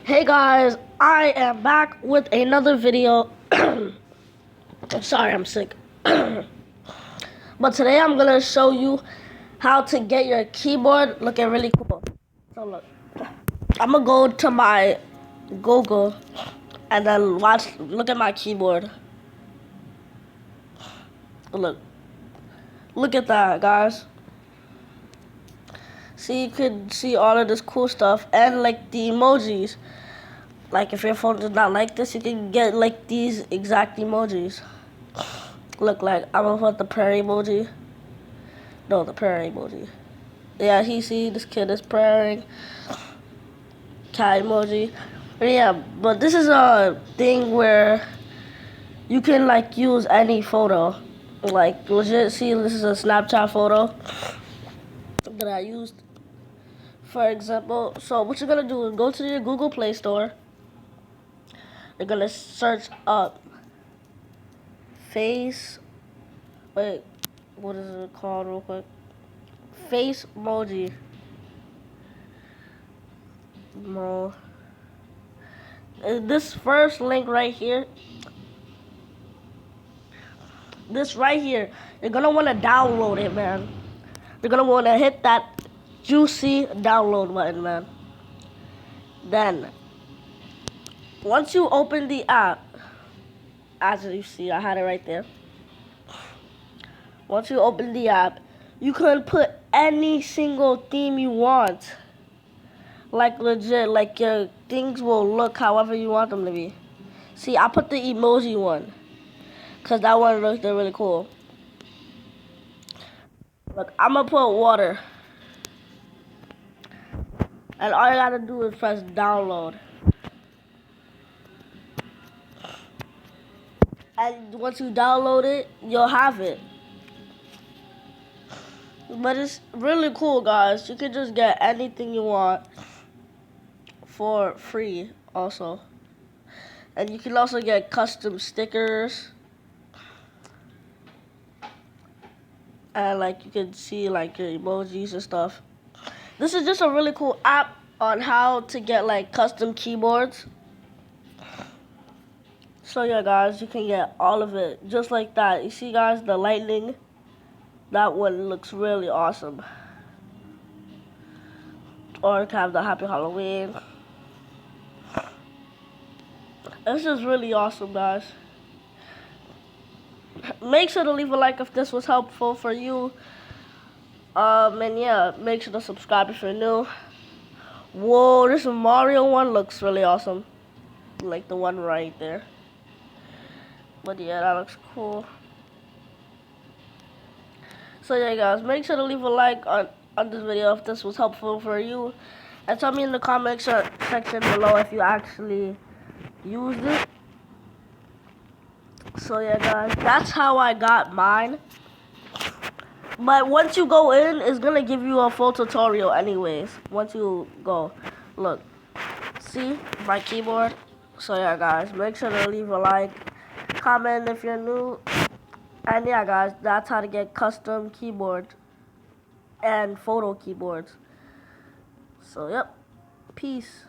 Hey guys, I am back with another video. Sorry, I'm sick. But today I'm gonna show you how to get your keyboard looking really cool. So look, I'm gonna go to my Google and then look at my keyboard. Look at that, guys. See, you can see all of this cool stuff and like the emojis. Like if your phone is not like this, you can get like these exact emojis. Look, like I'm gonna put the prayer emoji. No, the prayer emoji. Yeah, this kid is praying. Cat emoji. Yeah, but this is a thing where you can like use any photo. Like legit, see, this is a Snapchat photo that I used. For example, so what you're gonna do is go to your Google Play Store. You're gonna search up what is it called real quick? Face emoji. This first link right here. This right here. You're gonna wanna download it, man. You're gonna wanna hit that juicy download button, man. Then, once you open the app, as you see, I had it right there. Once you open the app, you can put any single theme you want. Like legit, like your things will look however you want them to be. See, I put the emoji one, cause that one looked really cool. Look, I'm gonna put water. And all you gotta do is press download. And once you download it, you'll have it. But it's really cool, guys. You can just get anything you want for free also. And you can also get custom stickers. And like you can see like your emojis and stuff. This is just a really cool app on how to get like custom keyboards. So yeah, guys, you can get all of it just like that. You see, guys, the lightning. That one looks really awesome. Or you can have the Happy Halloween. This is really awesome, guys. Make sure to leave a like if this was helpful for you. And yeah, make sure to subscribe if you're new. Whoa, this Mario one looks really awesome. Like the one right there. But yeah, that looks cool. So yeah, guys, make sure to leave a like on this video if this was helpful for you. And tell me in the comment section below if you actually used it. So yeah, guys, that's how I got mine. But once you go in, it's gonna give you a full tutorial anyways. Once you go, look, see my keyboard. So yeah, guys, make sure to leave a like, comment if you're new. And yeah, guys, that's how to get custom keyboards and photo keyboards. So yep, peace.